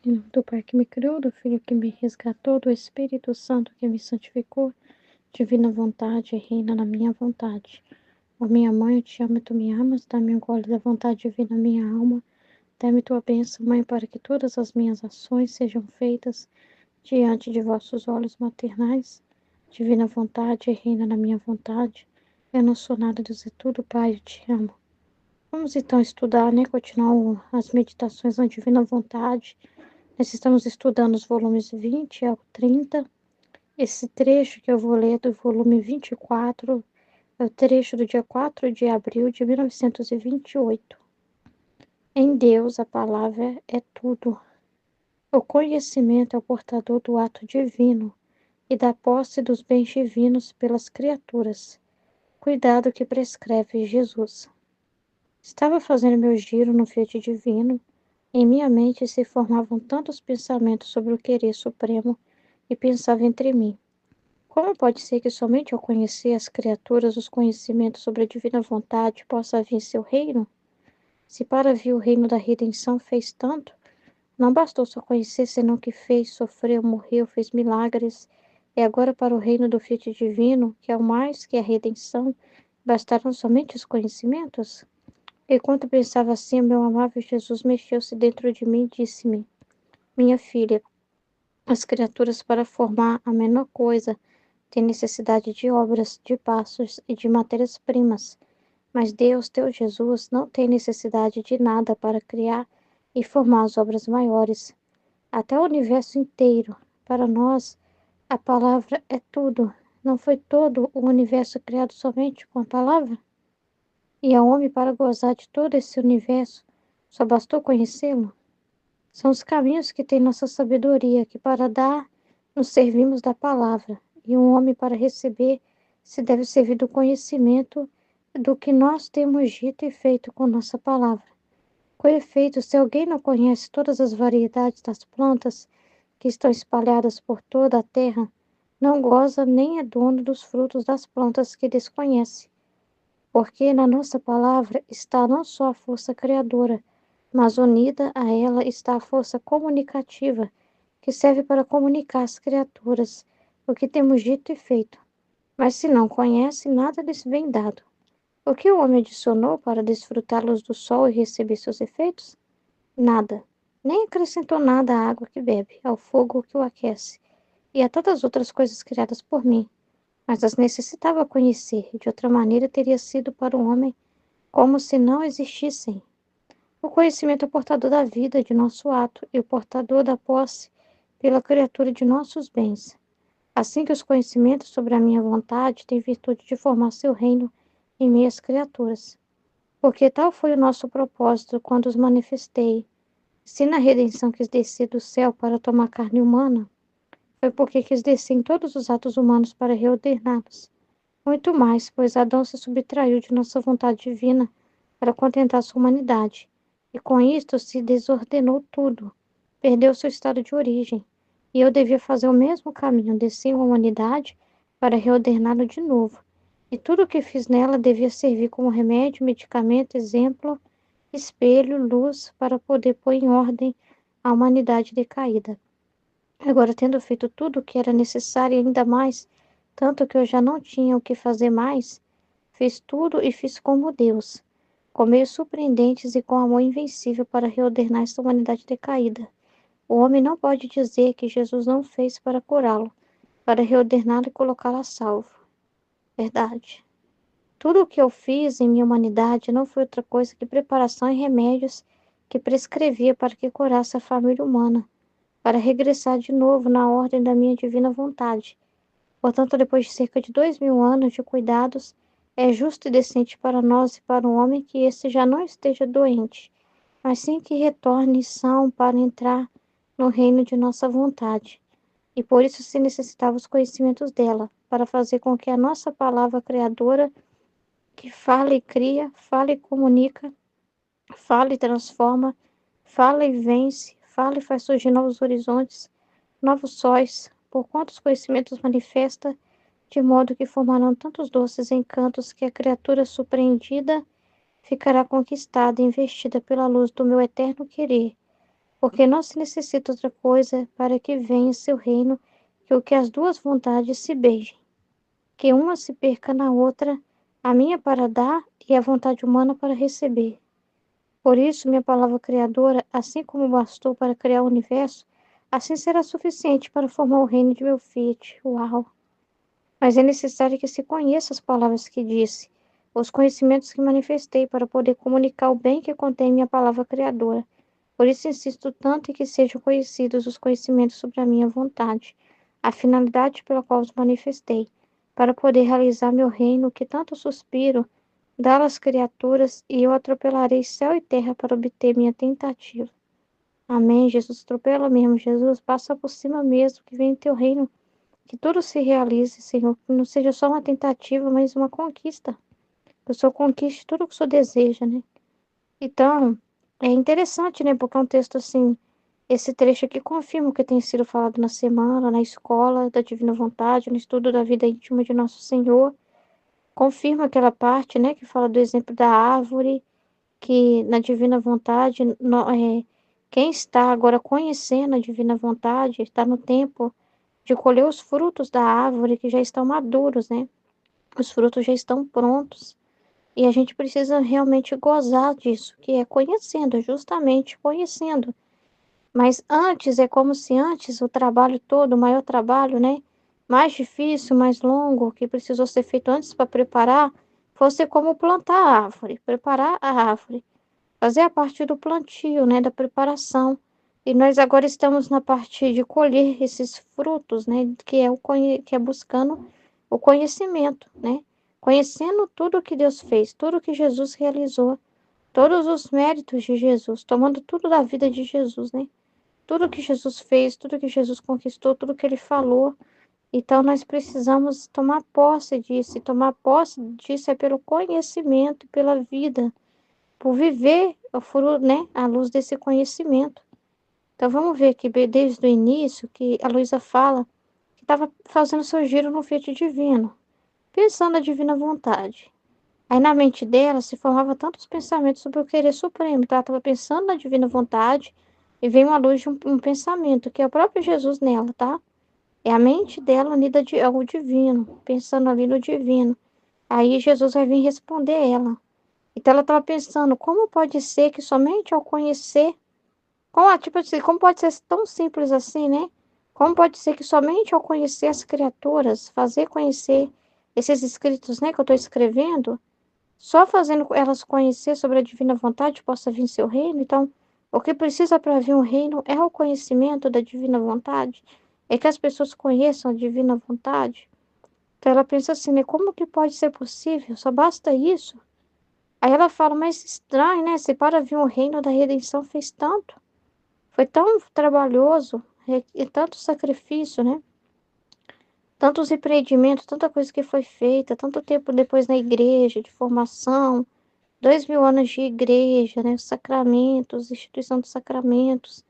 Em nome do Pai que me criou, do Filho que me resgatou, do Espírito Santo que me santificou, divina vontade, reina na minha vontade. Ó minha mãe, eu te amo e tu me amas, dá-me um gole da vontade divina na minha alma, dá-me tua bênção, Mãe, para que todas as minhas ações sejam feitas diante de vossos olhos maternais. Divina vontade, reina na minha vontade. Eu não sou nada, Deus é tudo, Pai, eu te amo. Vamos então estudar, né? Continuar as meditações na divina vontade. Nós estamos estudando os volumes 20 ao 30. Esse trecho que eu vou ler do volume 24 é o trecho do dia 4 de abril de 1928. Em Deus, a palavra é tudo. O conhecimento é o portador do ato divino e da posse dos bens divinos pelas criaturas. Cuidado que prescreve Jesus. Estava fazendo meu giro no Fiat Divino. Em minha mente se formavam tantos pensamentos sobre o querer supremo e pensava entre mim. Como pode ser que somente ao conhecer as criaturas os conhecimentos sobre a divina vontade possa vir seu reino? Se para vir o reino da redenção fez tanto, não bastou só conhecer, senão que fez, sofreu, morreu, fez milagres. E agora para o reino do Fiat Divino, que é o mais que a redenção, bastaram somente os conhecimentos? Enquanto pensava assim, meu amável Jesus mexeu-se dentro de mim e disse-me: Minha filha, as criaturas para formar a menor coisa têm necessidade de obras, de passos e de matérias-primas. Mas Deus, teu Jesus, não tem necessidade de nada para criar e formar as obras maiores. Até o universo inteiro. Para nós, a palavra é tudo. Não foi todo o universo criado somente com a palavra? E ao homem, para gozar de todo esse universo, só bastou conhecê-lo? São os caminhos que tem nossa sabedoria, que para dar nos servimos da palavra, e um homem para receber se deve servir do conhecimento do que nós temos dito e feito com nossa palavra. Com efeito, se alguém não conhece todas as variedades das plantas que estão espalhadas por toda a terra, não goza nem é dono dos frutos das plantas que desconhece. Porque na nossa palavra está não só a força criadora, mas unida a ela está a força comunicativa, que serve para comunicar às criaturas o que temos dito e feito. Mas se não conhece, nada lhes vem dado. O que o homem adicionou para desfrutar a luz do sol e receber seus efeitos? Nada. Nem acrescentou nada à água que bebe, ao fogo que o aquece, e a todas as outras coisas criadas por mim. Mas as necessitava conhecer, de outra maneira teria sido para o homem como se não existissem. O conhecimento é o portador da vida de nosso ato e o portador da posse pela criatura de nossos bens. Assim que os conhecimentos sobre a minha vontade têm virtude de formar seu reino em meias criaturas. Porque tal foi o nosso propósito quando os manifestei. Se na redenção quis descer do céu para tomar carne humana, foi porque quis descer em todos os atos humanos para reordená-los. Muito mais, pois Adão se subtraiu de nossa vontade divina para contentar sua humanidade, e com isto se desordenou tudo, perdeu seu estado de origem, e eu devia fazer o mesmo caminho, descer a humanidade para reordená-lo de novo, e tudo o que fiz nela devia servir como remédio, medicamento, exemplo, espelho, luz, para poder pôr em ordem a humanidade decaída. Agora, tendo feito tudo o que era necessário e ainda mais, tanto que eu já não tinha o que fazer mais, fiz tudo e fiz como Deus, com meios surpreendentes e com amor invencível para reordenar esta humanidade decaída. O homem não pode dizer que Jesus não fez para curá-lo, para reordená-lo e colocá-lo a salvo. Verdade. Tudo o que eu fiz em minha humanidade não foi outra coisa que preparação e remédios que prescrevia para que curasse a família humana, para regressar de novo na ordem da minha divina vontade. Portanto, depois de cerca de 2000 anos de cuidados, é justo e decente para nós e para o homem que esse já não esteja doente, mas sim que retorne são para entrar no reino de nossa vontade. E por isso se necessitava os conhecimentos dela, para fazer com que a nossa palavra criadora, que fala e cria, fala e comunica, fala e transforma, fala e vence, fala e faz surgir novos horizontes, novos sóis, por quantos conhecimentos manifesta, de modo que formarão tantos doces encantos que a criatura surpreendida ficará conquistada e investida pela luz do meu eterno querer, porque não se necessita outra coisa para que venha seu reino, que o que as duas vontades se beijem, que uma se perca na outra, a minha para dar e a vontade humana para receber. Por isso, minha palavra criadora, assim como bastou para criar o universo, assim será suficiente para formar o reino de meu Fiat. Uau! Mas é necessário que se conheça as palavras que disse, os conhecimentos que manifestei, para poder comunicar o bem que contém minha palavra criadora. Por isso insisto tanto em que sejam conhecidos os conhecimentos sobre a minha vontade, a finalidade pela qual os manifestei, para poder realizar meu reino que tanto suspiro, dá às criaturas, e eu atropelarei céu e terra para obter minha tentativa. Amém, Jesus, atropela mesmo, Jesus, passa por cima mesmo, que vem teu reino, que tudo se realize, Senhor, que não seja só uma tentativa, mas uma conquista. Que o Senhor conquiste tudo o que o Senhor deseja, né? Então, é interessante, né? Porque é um texto assim, esse trecho aqui confirma o que tem sido falado na semana, na escola da Divina Vontade, no estudo da vida íntima de Nosso Senhor. Confirma aquela parte, né, que fala do exemplo da árvore, que na Divina Vontade, quem está agora conhecendo a Divina Vontade, está no tempo de colher os frutos da árvore que já estão maduros, né? Os frutos já estão prontos. E a gente precisa realmente gozar disso, que é conhecendo, justamente conhecendo. Mas antes, é como se antes o trabalho todo, o maior trabalho, né? Mais difícil, mais longo, que precisou ser feito antes para preparar, fosse como plantar a árvore, preparar a árvore, fazer a parte do plantio, né? Da preparação. E nós agora estamos na parte de colher esses frutos, né? Que é buscando o conhecimento, né? Conhecendo tudo que Deus fez, tudo que Jesus realizou, todos os méritos de Jesus, tomando tudo da vida de Jesus, né? Tudo que Jesus fez, tudo que Jesus conquistou, tudo que ele falou. Então, nós precisamos tomar posse disso. E tomar posse disso é pelo conhecimento, pela vida, por viver o fruto, né, à luz desse conhecimento. Então, vamos ver aqui desde o início que a Luísa fala que estava fazendo seu giro no Fiat Divino, pensando na divina vontade. Aí na mente dela se formava tantos pensamentos sobre o querer supremo. Então ela estava pensando na divina vontade e veio uma luz de um pensamento, que é o próprio Jesus nela, tá? É a mente dela unida ao divino, pensando ali no divino. Aí Jesus vai vir responder ela. Então ela estava pensando, como pode ser que somente ao conhecer, tipo assim, como pode ser tão simples assim, né? Como pode ser que somente ao conhecer as criaturas, fazer conhecer esses escritos, né, que eu estou escrevendo, só fazendo elas conhecer sobre a divina vontade possa vir seu reino. Então, o que precisa para vir um reino é o conhecimento da divina vontade, é que as pessoas conheçam a divina vontade. Então, ela pensa assim, né? Como que pode ser possível? Só basta isso? Aí ela fala, mas estranho, né? Se para vir um reino da redenção fez tanto, foi tão trabalhoso, e tanto sacrifício, né? Tantos empreendimentos, tanta coisa que foi feita, tanto tempo depois na igreja, de formação, 2000 anos de igreja, né? Os sacramentos, instituição dos sacramentos,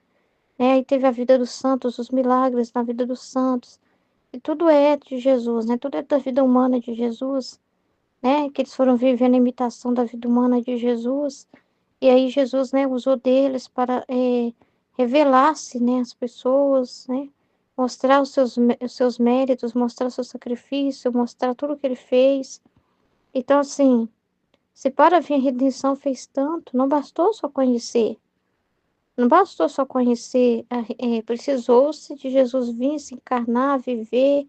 né? Aí teve a vida dos santos, os milagres na vida dos santos. E tudo é de Jesus, né? Tudo é da vida humana de Jesus, né? Que eles foram vivendo a imitação da vida humana de Jesus. E aí Jesus, né, usou deles para revelar-se, né, às pessoas, né? Mostrar os seus méritos, mostrar o seu sacrifício, mostrar tudo que ele fez. Então, assim, se para vir a redenção fez tanto, não bastou só conhecer. Não bastou só conhecer, precisou-se de Jesus vir se encarnar, viver,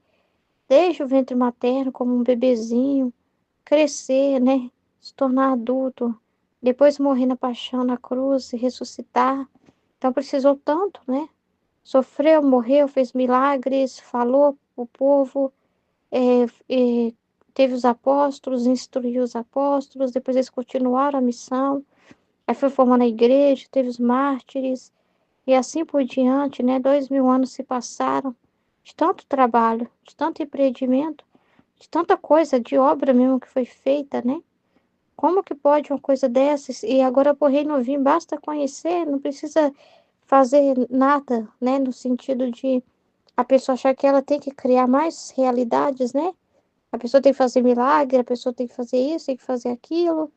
desde o ventre materno como um bebezinho, crescer, né? Se tornar adulto, depois morrer na paixão, na cruz e ressuscitar. Então precisou tanto, né? Sofreu, morreu, fez milagres, falou o povo, é, é, teve os apóstolos, instruiu os apóstolos, depois eles continuaram a missão. Aí foi formando a igreja, teve os mártires, e assim por diante, né? 2000 anos se passaram de tanto trabalho, de tanto empreendimento, de tanta coisa, de obra mesmo que foi feita, né? Como que pode uma coisa dessas? E agora por reino vir, basta conhecer, não precisa fazer nada, né? No sentido de a pessoa achar que ela tem que criar mais realidades, né? A pessoa tem que fazer milagre, a pessoa tem que fazer isso, tem que fazer aquilo,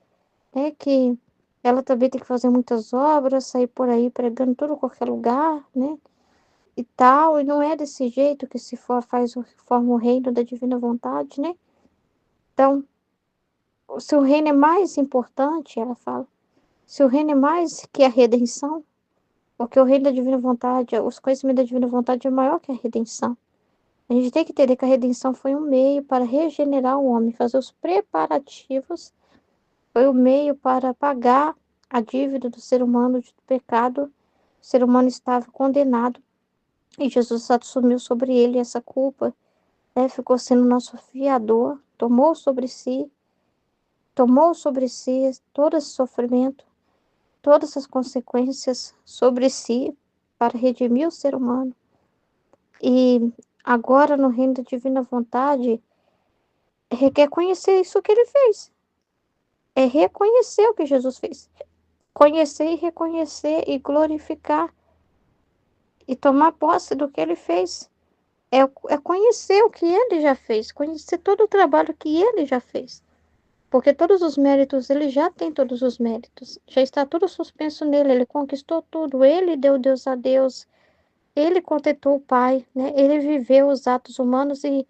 né? Que ela também tem que fazer muitas obras, sair por aí pregando tudo qualquer lugar, né? E tal, e não é desse jeito que se for, forma o reino da divina vontade, né? Então, se o reino é mais importante, ela fala, se o reino é mais que a redenção, porque o reino da divina vontade, os conhecimentos da divina vontade é maior que a redenção. A gente tem que entender que a redenção foi um meio para regenerar o homem, fazer os preparativos, foi o meio para pagar a dívida do ser humano de pecado. O ser humano estava condenado e Jesus assumiu sobre ele essa culpa, né? Ficou sendo nosso fiador, tomou sobre si todo esse sofrimento, todas as consequências sobre si para redimir o ser humano. E agora, no reino da divina vontade, requer conhecer isso que ele fez. É reconhecer o que Jesus fez. Conhecer e reconhecer e glorificar e tomar posse do que ele fez. É conhecer o que ele já fez, conhecer todo o trabalho que ele já fez. Porque todos os méritos, ele já tem todos os méritos. Já está tudo suspenso nele, ele conquistou tudo. Ele deu Deus a Deus, ele contentou o Pai, né? Ele viveu os atos humanos e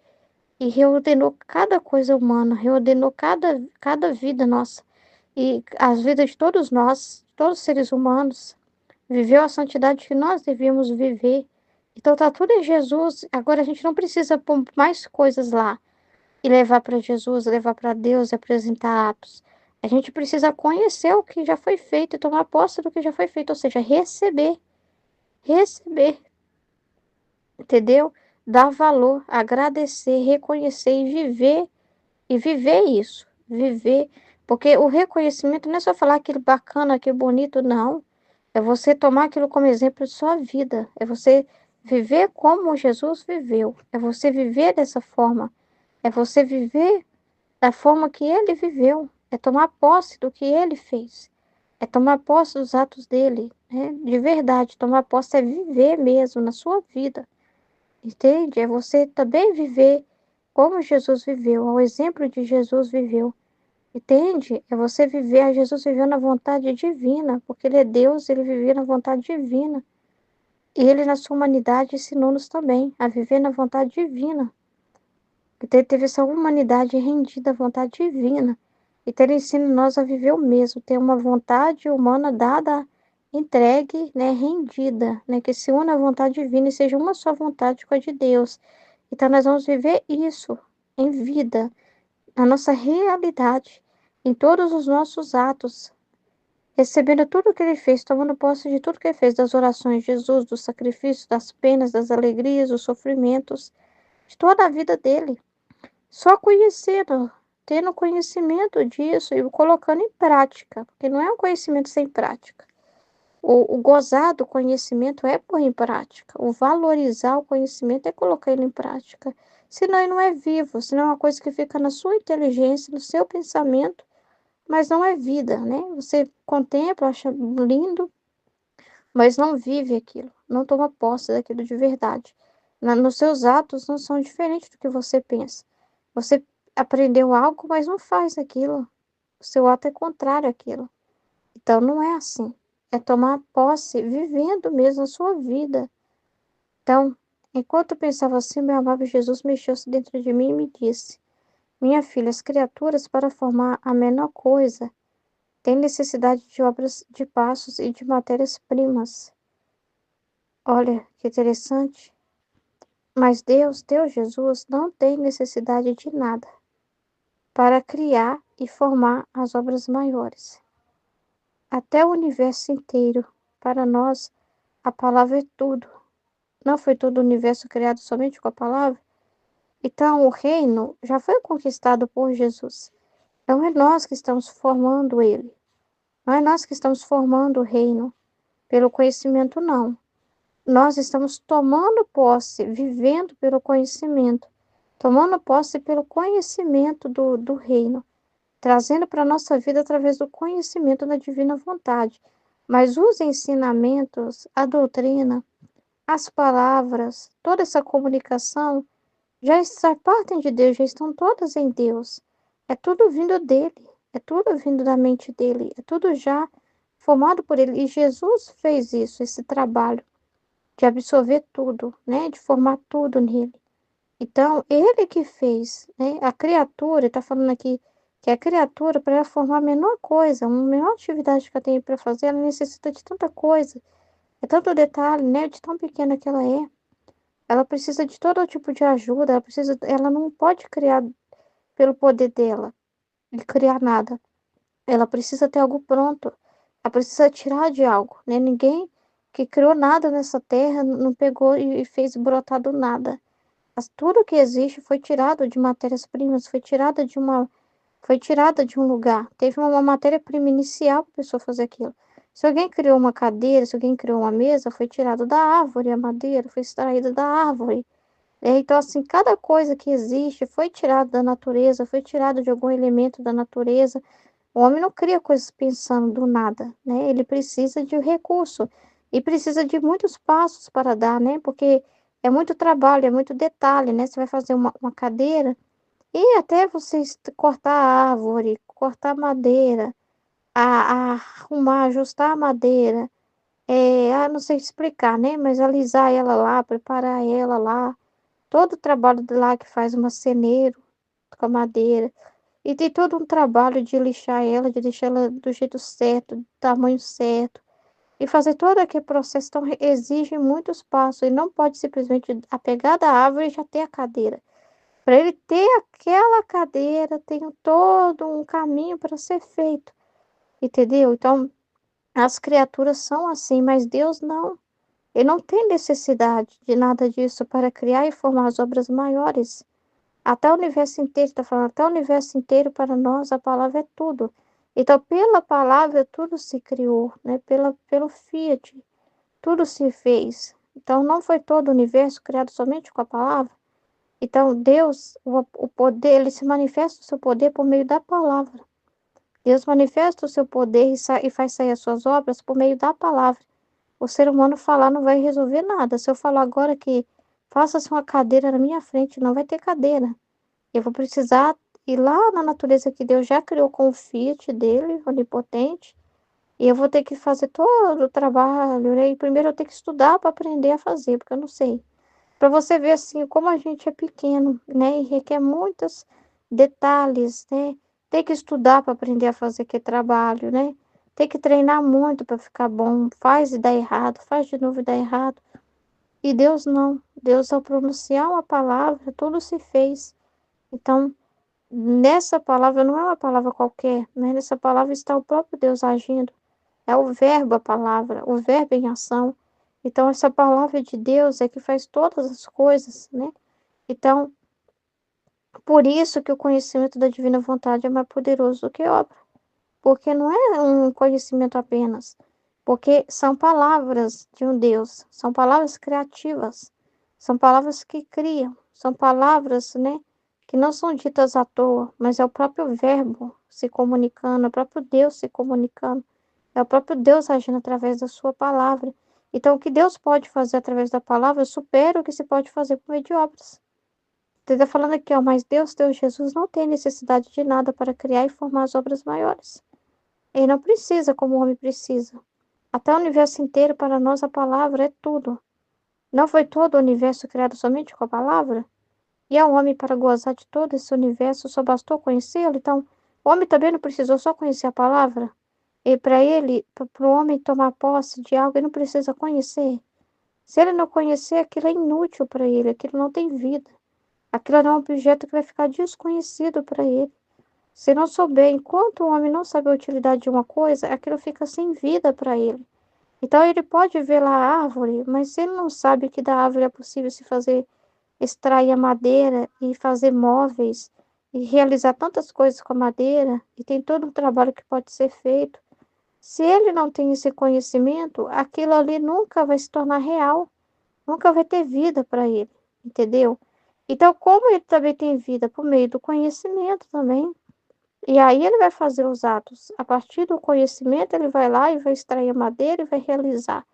reordenou cada coisa humana, reordenou cada vida nossa. E as vidas de todos nós, todos os seres humanos, viveu a santidade que nós devíamos viver. Então tá tudo em Jesus. Agora a gente não precisa pôr mais coisas lá e levar para Jesus, levar para Deus e apresentar atos. A gente precisa conhecer o que já foi feito e tomar posse do que já foi feito, ou seja, receber, entendeu? Dar valor, agradecer, reconhecer e viver isso, viver, porque o reconhecimento não é só falar aquilo bacana, aquilo bonito, não. É você tomar aquilo como exemplo de sua vida, é você viver como Jesus viveu, é você viver dessa forma, é você viver da forma que ele viveu, é tomar posse do que ele fez, é tomar posse dos atos dele, né? De verdade, tomar posse é viver mesmo na sua vida, entende? É você também viver como Jesus viveu, ao exemplo de Jesus viveu, entende? É você viver, Jesus viveu na vontade divina, porque ele é Deus, ele vivia na vontade divina, e ele na sua humanidade ensinou-nos também a viver na vontade divina. Então, ele teve essa humanidade rendida à vontade divina. Então, ele ensina nós a viver o mesmo, ter uma vontade humana dada, entregue, né, rendida, né, que se una à vontade divina e seja uma só vontade com a de Deus. Então, nós vamos viver isso em vida, na nossa realidade, em todos os nossos atos, recebendo tudo o que ele fez, tomando posse de tudo que ele fez, das orações de Jesus, dos sacrifícios, das penas, das alegrias, dos sofrimentos, de toda a vida dele. Só conhecendo, tendo conhecimento disso e colocando em prática, porque não é um conhecimento sem prática. O gozar do conhecimento é pôr em prática. O valorizar o conhecimento é colocar ele em prática. Senão ele não é vivo, senão é uma coisa que fica na sua inteligência, no seu pensamento, mas não é vida, né? Você contempla, acha lindo, mas não vive aquilo, não toma posse daquilo de verdade. Nos seus atos não são diferentes do que você pensa. Você aprendeu algo, mas não faz aquilo. O seu ato é contrário àquilo. Então não é assim. É tomar posse vivendo mesmo a sua vida. Então, enquanto eu pensava assim, meu amado Jesus mexeu-se dentro de mim e me disse: Minha filha, as criaturas, para formar a menor coisa, têm necessidade de obras de passos e de matérias-primas. Olha que interessante. Mas Deus, teu Jesus, não tem necessidade de nada para criar e formar as obras maiores. Até o universo inteiro, para nós, a palavra é tudo. Não foi todo o universo criado somente com a palavra? Então, o reino já foi conquistado por Jesus. Não é nós que estamos formando ele. Não é nós que estamos formando o reino pelo conhecimento, não. Nós estamos tomando posse, vivendo pelo conhecimento, tomando posse pelo conhecimento do reino, trazendo para a nossa vida através do conhecimento da divina vontade. Mas os ensinamentos, a doutrina, as palavras, toda essa comunicação partem de Deus, já estão todas em Deus. É tudo vindo dele, é tudo vindo da mente dele, é tudo já formado por ele. E Jesus fez isso, esse trabalho de absorver tudo, né? De formar tudo nele. Então, ele que fez, né? A criatura, está falando aqui que a criatura, para ela formar a menor coisa, uma menor atividade que ela tem para fazer, ela necessita de tanta coisa, é tanto detalhe, né? De tão pequena que ela é. Ela precisa de todo tipo de ajuda, ela não pode criar pelo poder dela, de criar nada. Ela precisa ter algo pronto. Ela precisa tirar de algo, né? Ninguém que criou nada nessa terra não pegou e fez brotar do nada. Tudo que existe foi tirado de matérias-primas, foi tirada de um lugar. Teve uma matéria-prima inicial para a pessoa fazer aquilo. Se alguém criou uma cadeira, se alguém criou uma mesa, foi tirado da árvore, a madeira foi extraída da árvore. Então, assim, cada coisa que existe foi tirada da natureza, foi tirada de algum elemento da natureza. O homem não cria coisas pensando do nada, né? Ele precisa de recurso e precisa de muitos passos para dar, né? Porque é muito trabalho, é muito detalhe, né? Você vai fazer uma cadeira e até você cortar a árvore, cortar madeira, a arrumar, ajustar a madeira, não sei explicar, né? Mas alisar ela lá, preparar ela lá, todo o trabalho de lá que faz um marceneiro com a madeira. E tem todo um trabalho de lixar ela, de deixar ela do jeito certo, do tamanho certo. E fazer todo aquele processo, então, exige muitos passos. E não pode simplesmente apegar da árvore e já ter a cadeira. Para ele ter aquela cadeira, tem todo um caminho para ser feito. Entendeu? Então, as criaturas são assim, mas Deus não. Ele não tem necessidade de nada disso para criar e formar as obras maiores. Até o universo inteiro, está falando, até o universo inteiro para nós, a palavra é tudo. Então, pela palavra, tudo se criou, né? Pelo Fiat, tudo se fez. Então, não foi todo o universo criado somente com a palavra. Então, Deus, o poder, ele se manifesta o seu poder por meio da palavra. Deus manifesta o seu poder e faz sair as suas obras por meio da palavra. O ser humano falar não vai resolver nada. Se eu falar agora que faça-se uma cadeira na minha frente, não vai ter cadeira. Eu vou precisar ir lá na natureza que Deus já criou com o Fiat dele, onipotente, e eu vou ter que fazer todo o trabalho, né? E primeiro eu tenho que estudar para aprender a fazer, porque eu não sei. Para você ver assim como a gente é pequeno, né? E requer muitos detalhes, né? Tem que estudar para aprender a fazer aquele trabalho, né? Tem que treinar muito para ficar bom. Faz e dá errado, faz de novo e dá errado. E Deus não. Deus, ao pronunciar uma palavra, tudo se fez. Então, nessa palavra não é uma palavra qualquer, né? Nessa palavra está o próprio Deus agindo. É o verbo, a palavra, o verbo em ação. Então, essa palavra de Deus é que faz todas as coisas, né? Então, por isso que o conhecimento da divina vontade é mais poderoso do que obra. Porque não é um conhecimento apenas. Porque são palavras de um Deus, são palavras criativas, são palavras que criam, são palavras, né, que não são ditas à toa, mas é o próprio Verbo se comunicando, é o próprio Deus se comunicando, é o próprio Deus agindo através da sua palavra. Então, o que Deus pode fazer através da palavra supera o que se pode fazer por meio de obras. Ele está falando aqui, ó, mas Deus, Deus Jesus, não tem necessidade de nada para criar e formar as obras maiores. Ele não precisa como o homem precisa. Até o universo inteiro, para nós, a palavra é tudo. Não foi todo o universo criado somente com a palavra? E ao homem, para gozar de todo esse universo, só bastou conhecê-lo? Então, o homem também não precisou só conhecer a palavra? E para o homem tomar posse de algo, ele não precisa conhecer. Se ele não conhecer, aquilo é inútil para ele, aquilo não tem vida. Aquilo não é um objeto que vai ficar desconhecido para ele. Se não souber, enquanto o homem não sabe a utilidade de uma coisa, aquilo fica sem vida para ele. Então ele pode ver lá a árvore, mas se ele não sabe que da árvore é possível se fazer, extrair a madeira e fazer móveis e realizar tantas coisas com a madeira, e tem todo um trabalho que pode ser feito. Se ele não tem esse conhecimento, aquilo ali nunca vai se tornar real, nunca vai ter vida para ele, entendeu? Então, como ele também tem vida por meio do conhecimento também, e aí ele vai fazer os atos. A partir do conhecimento, ele vai lá e vai extrair a madeira e vai realizar.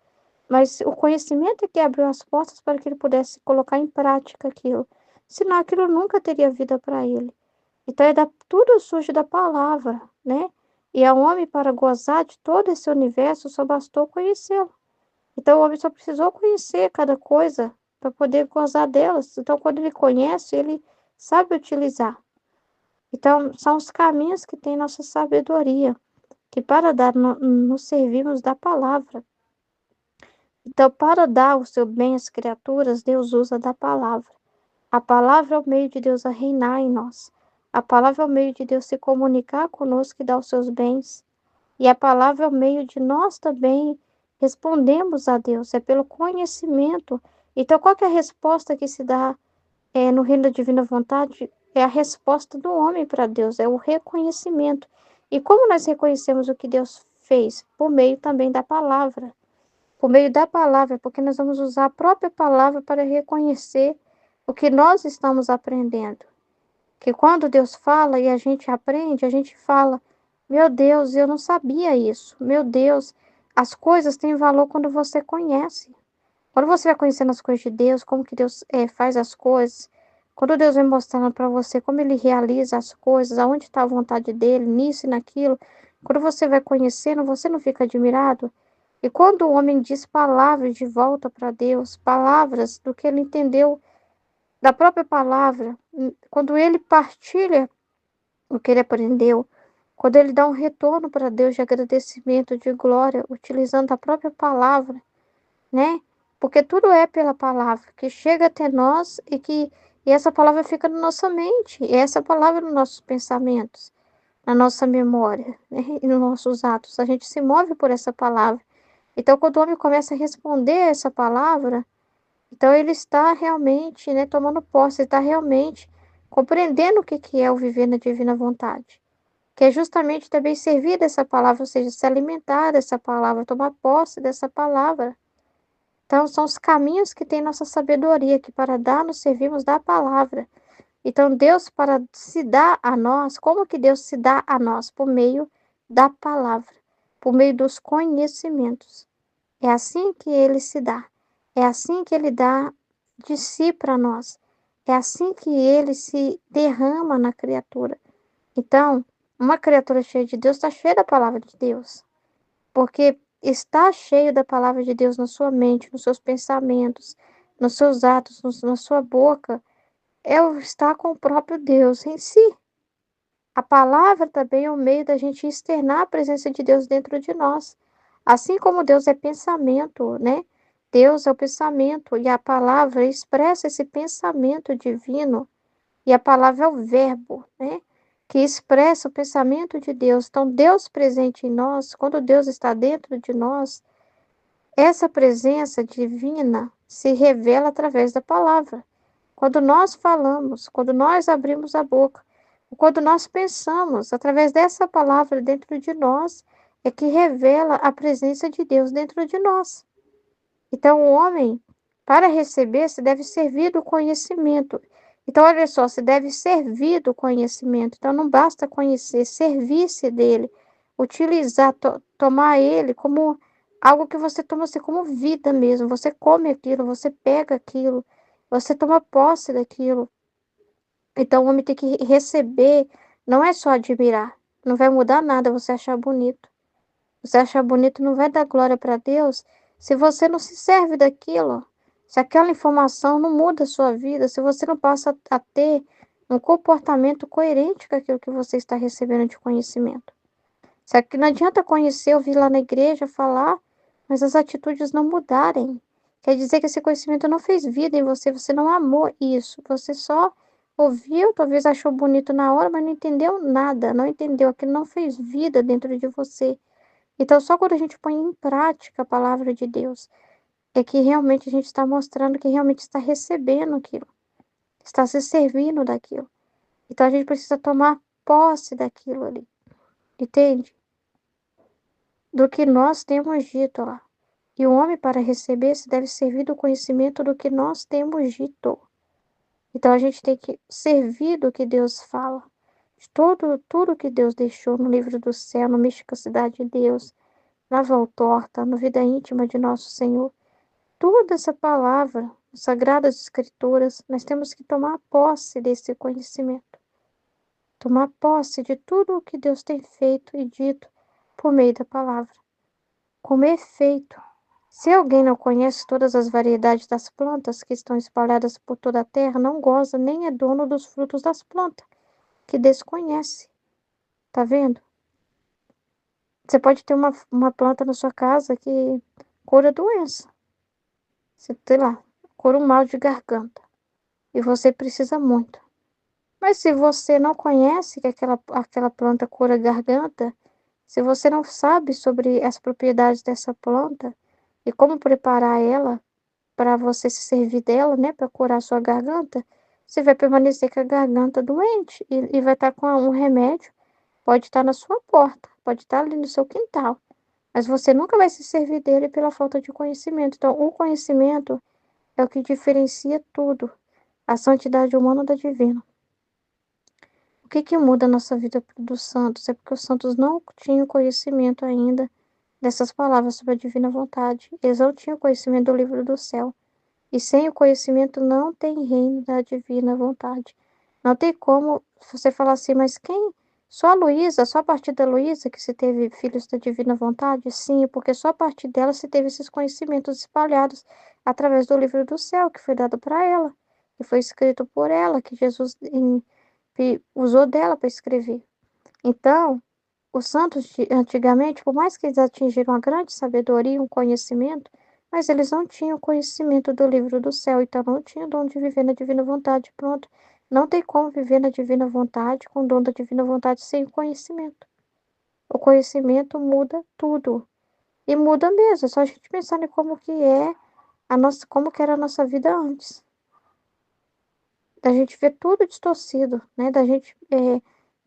Mas o conhecimento é que abriu as portas para que ele pudesse colocar em prática aquilo. Senão aquilo nunca teria vida para ele. Então tudo surge da palavra, né? E ao homem, para gozar de todo esse universo, só bastou conhecê-lo. Então, o homem só precisou conhecer cada coisa para poder gozar delas. Então, quando ele conhece, ele sabe utilizar. Então, são os caminhos que tem nossa sabedoria, que para dar, nos servimos da palavra. Então, para dar o seu bem às criaturas, Deus usa da palavra. A palavra é o meio de Deus a reinar em nós. A palavra é o meio de Deus se comunicar conosco e dar os seus bens. E a palavra é o meio de nós também respondemos a Deus. É pelo conhecimento. Então, qual que é a resposta que se dá no reino da divina vontade? É a resposta do homem para Deus, é o reconhecimento. E como nós reconhecemos o que Deus fez? Por meio também da palavra. Por meio da palavra, porque nós vamos usar a própria palavra para reconhecer o que nós estamos aprendendo. Que quando Deus fala e a gente aprende, a gente fala: meu Deus, eu não sabia isso. Meu Deus, as coisas têm valor quando você conhece. Quando você vai conhecendo as coisas de Deus, como que Deus faz as coisas, quando Deus vai mostrando para você como Ele realiza as coisas, aonde está a vontade dEle, nisso e naquilo, quando você vai conhecendo, você não fica admirado? E quando o homem diz palavras de volta para Deus, palavras do que ele entendeu da própria palavra, quando ele partilha o que ele aprendeu, quando ele dá um retorno para Deus de agradecimento, de glória, utilizando a própria palavra, né? Porque tudo é pela palavra que chega até nós e essa palavra fica na nossa mente, e essa palavra nos nossos pensamentos, na nossa memória, né? E nos nossos atos. A gente se move por essa palavra. Então, quando o homem começa a responder essa palavra, então ele está realmente, né, tomando posse, ele está realmente compreendendo o que que é o viver na divina vontade. Que é justamente também servir dessa palavra, ou seja, se alimentar dessa palavra, tomar posse dessa palavra. Então, são os caminhos que tem nossa sabedoria, que para dar nos servimos da palavra. Então, Deus, para se dar a nós, como que Deus se dá a nós? Por meio da palavra, por meio dos conhecimentos. É assim que ele se dá. É assim que ele dá de si para nós. É assim que ele se derrama na criatura. Então, uma criatura cheia de Deus está cheia da palavra de Deus. Porque estar cheio da palavra de Deus na sua mente, nos seus pensamentos, nos seus atos, na sua boca, é o estar com o próprio Deus em si. A palavra também é o meio da gente externar a presença de Deus dentro de nós. Assim como Deus é pensamento, né? Deus é o pensamento e a palavra expressa esse pensamento divino. E a palavra é o verbo, né? Que expressa o pensamento de Deus. Então, Deus presente em nós, quando Deus está dentro de nós, essa presença divina se revela através da palavra. Quando nós falamos, quando nós abrimos a boca, quando nós pensamos, através dessa palavra dentro de nós, é que revela a presença de Deus dentro de nós. Então, o homem, para receber, se deve servir do conhecimento. Então, olha só, se deve servir do conhecimento. Então, não basta conhecer, servir-se dele, utilizar, tomar ele como algo que você toma assim, como vida mesmo. Você come aquilo, você pega aquilo, você toma posse daquilo. Então, o homem tem que receber, não é só admirar. Não vai mudar nada você achar bonito. Você achar bonito não vai dar glória para Deus se você não se serve daquilo. Se aquela informação não muda a sua vida, se você não passa a ter um comportamento coerente com aquilo que você está recebendo de conhecimento. Só que não adianta conhecer, ouvir lá na igreja, falar, mas as atitudes não mudarem. Quer dizer que esse conhecimento não fez vida em você, você não amou isso. Você só ouviu, talvez achou bonito na hora, mas não entendeu nada, não entendeu, aquilo não fez vida dentro de você. Então, só quando a gente põe em prática a palavra de Deus, é que realmente a gente está mostrando que realmente está recebendo aquilo, está se servindo daquilo. Então, a gente precisa tomar posse daquilo ali, entende? Do que nós temos dito lá. E o homem, para receber, se deve servir do conhecimento do que nós temos dito. Então, a gente tem que servir do que Deus fala. De tudo que Deus deixou no livro do céu, no Misticidade de Deus, na Voltorta, no Vida Íntima de Nosso Senhor. Toda essa palavra, as Sagradas Escrituras, nós temos que tomar posse desse conhecimento. tomar posse de tudo o que Deus tem feito e dito por meio da palavra. Com efeito, se alguém não conhece todas as variedades das plantas que estão espalhadas por toda a terra, não goza nem é dono dos frutos das plantas, que desconhece. Tá vendo? Você pode ter uma planta na sua casa que cura doença. Sei lá, cura um mal de garganta. E você precisa muito. Mas se você não conhece que aquela planta cura garganta, se você não sabe sobre as propriedades dessa planta e como preparar ela para você se servir dela, né, para curar a sua garganta, você vai permanecer com a garganta doente e vai estar com um remédio, pode estar na sua porta, pode estar ali no seu quintal, mas você nunca vai se servir dele pela falta de conhecimento. Então, o conhecimento é o que diferencia tudo, a santidade humana da divina. O que que muda a nossa vida dos santos? É porque os santos não tinham conhecimento ainda dessas palavras sobre a divina vontade. Eles não tinham conhecimento do livro do céu. E sem o conhecimento não tem reino da divina vontade. Não tem como você falar assim, mas quem? Só a Luísa, só a partir da Luísa que se teve filhos da divina vontade? Sim, porque só a partir dela se teve esses conhecimentos espalhados através do livro do céu que foi dado para ela, que foi escrito por ela, que Jesus usou dela para escrever. Então, os santos antigamente, por mais que eles atingiram uma grande sabedoria, um conhecimento, mas eles não tinham conhecimento do livro do céu, então não tinham dom de viver na divina vontade. Pronto. Não tem como viver na divina vontade, com o dom da divina vontade, sem o conhecimento. O conhecimento muda tudo. E muda mesmo. É só a gente pensar em como que é a nossa, como que era a nossa vida antes. Da gente ver tudo distorcido, né? Da gente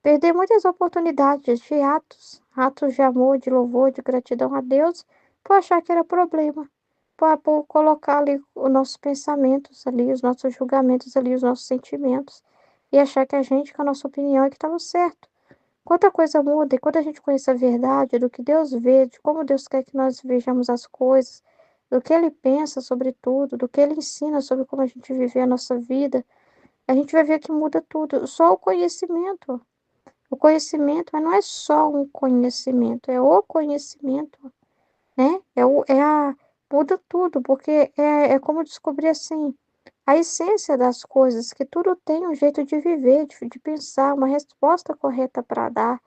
perder muitas oportunidades de atos de amor, de louvor, de gratidão a Deus, por achar que era problema, por colocar ali os nossos pensamentos ali, os nossos julgamentos ali, os nossos sentimentos, e achar que a gente, com a nossa opinião, é que estava certo. Quanta coisa muda, e quando a gente conhece a verdade do que Deus vê, de como Deus quer que nós vejamos as coisas, do que Ele pensa sobre tudo, do que Ele ensina sobre como a gente viver a nossa vida, a gente vai ver que muda tudo. Só o conhecimento. O conhecimento, mas não é só um conhecimento, é o conhecimento, né? Muda tudo, porque é como descobrir assim, a essência das coisas, que tudo tem um jeito de viver, de pensar, uma resposta correta para dar,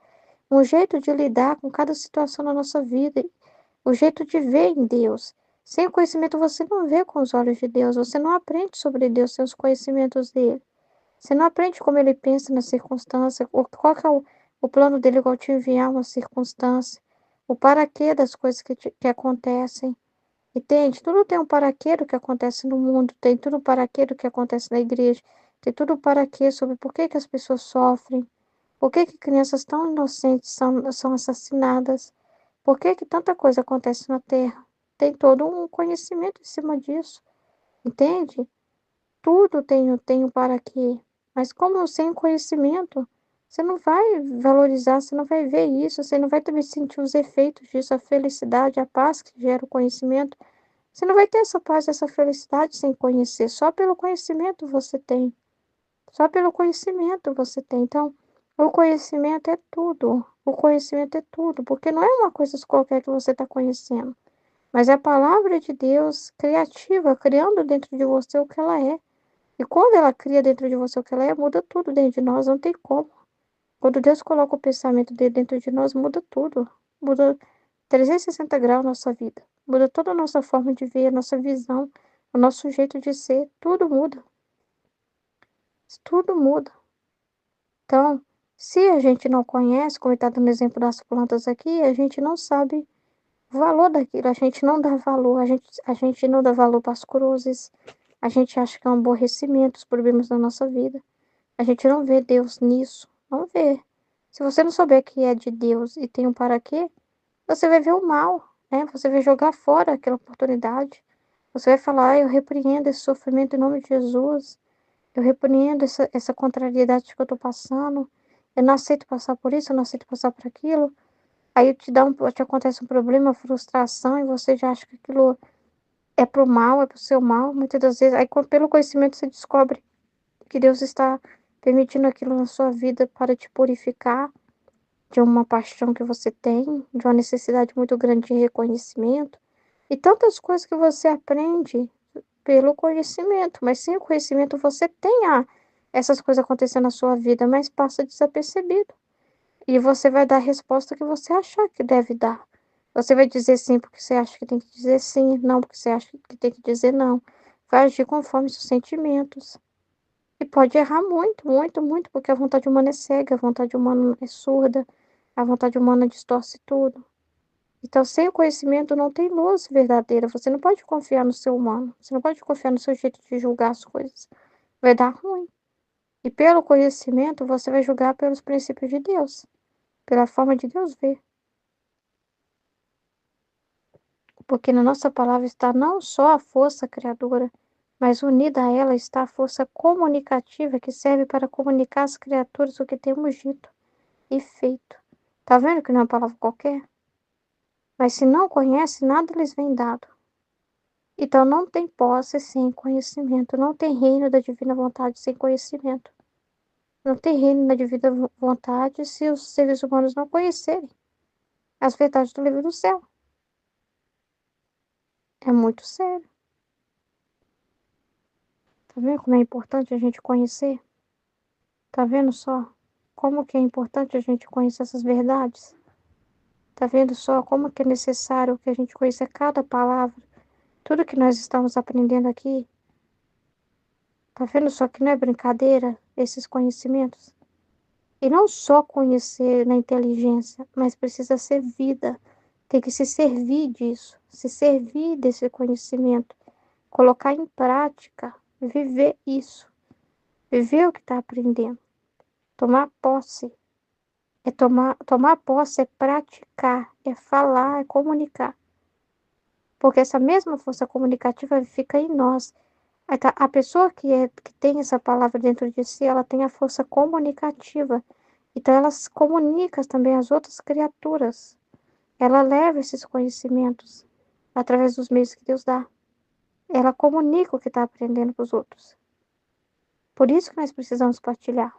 um jeito de lidar com cada situação na nossa vida, o jeito de ver em Deus. Sem o conhecimento, você não vê com os olhos de Deus, você não aprende sobre Deus sem os conhecimentos dele. Você não aprende como ele pensa na circunstância, qual que é o plano dele ao te enviar uma circunstância, o paraquê das coisas que acontecem. Entende? Tudo tem um paraquê do que acontece no mundo, tem tudo um paraquê do que acontece na igreja, tem tudo um paraquê sobre por que que as pessoas sofrem, por que que crianças tão inocentes são assassinadas, por que que tanta coisa acontece na Terra. Tem todo um conhecimento em cima disso, entende? Tudo tem um para quê. Mas como sem conhecimento, você não vai valorizar, você não vai ver isso, você não vai também sentir os efeitos disso, a felicidade, a paz que gera o conhecimento. Você não vai ter essa paz, essa felicidade sem conhecer. Só pelo conhecimento você tem. Só pelo conhecimento você tem. Então, o conhecimento é tudo. O conhecimento é tudo, porque não é uma coisa qualquer que você está conhecendo, mas é a palavra de Deus criativa, criando dentro de você o que ela é. E quando ela cria dentro de você o que ela é, muda tudo dentro de nós, não tem como. Quando Deus coloca o pensamento dele dentro de nós, muda tudo. Muda 360 graus a nossa vida. Muda toda a nossa forma de ver, a nossa visão, o nosso jeito de ser. Tudo muda. Tudo muda. Então, se a gente não conhece, como está dando exemplo das plantas aqui, a gente não sabe o valor daquilo. A gente não dá valor. A gente não dá valor para as cruzes. A gente acha que é um aborrecimento os problemas da nossa vida. A gente não vê Deus nisso. Não vê. Se você não souber que é de Deus e tem um para quê, você vai ver o mal, né? Você vai jogar fora aquela oportunidade. Você vai falar, eu repreendo esse sofrimento em nome de Jesus. Eu repreendo essa contrariedade que eu tô passando. Eu não aceito passar por isso, eu não aceito passar por aquilo. Aí te acontece um problema, frustração, e você já acha que aquilo é pro mal, é pro seu mal, muitas das vezes. Aí, pelo conhecimento, você descobre que Deus está permitindo aquilo na sua vida para te purificar de uma paixão que você tem, de uma necessidade muito grande de reconhecimento, e tantas coisas que você aprende pelo conhecimento, mas sem o conhecimento você tem essas coisas acontecendo na sua vida, mas passa desapercebido. E você vai dar a resposta que você achar que deve dar. Você vai dizer sim porque você acha que tem que dizer sim, não porque você acha que tem que dizer não. Vai agir conforme seus sentimentos. E pode errar muito, muito, muito, porque a vontade humana é cega, a vontade humana é surda, a vontade humana distorce tudo. Então, sem o conhecimento não tem luz verdadeira. Você não pode confiar no seu humano. Você não pode confiar no seu jeito de julgar as coisas. Vai dar ruim. E pelo conhecimento, você vai julgar pelos princípios de Deus, pela forma de Deus ver. Porque na nossa palavra está não só a força criadora, mas unida a ela está a força comunicativa que serve para comunicar às criaturas o que temos dito e feito. Tá vendo que não é uma palavra qualquer? Mas se não conhece, nada lhes vem dado. Então não tem posse sem conhecimento, não tem reino da divina vontade sem conhecimento. Não tem reino da divina vontade se os seres humanos não conhecerem as verdades do livro do céu. É muito sério. Tá vendo como é importante a gente conhecer? Tá vendo só como que é importante a gente conhecer essas verdades? Tá vendo só como que é necessário que a gente conheça cada palavra? Tudo que nós estamos aprendendo aqui. Tá vendo só que não é brincadeira esses conhecimentos? E não só conhecer na inteligência, mas precisa ser vida. Tem que se servir disso, se servir desse conhecimento, colocar em prática, viver isso, viver o que está aprendendo, tomar posse. Tomar posse é praticar, é falar, é comunicar. Porque essa mesma força comunicativa fica em nós. A pessoa que tem essa palavra dentro de si, ela tem a força comunicativa. Então, ela se comunica também às outras criaturas. Ela leva esses conhecimentos através dos meios que Deus dá. Ela comunica o que está aprendendo para os outros. Por isso que nós precisamos partilhar.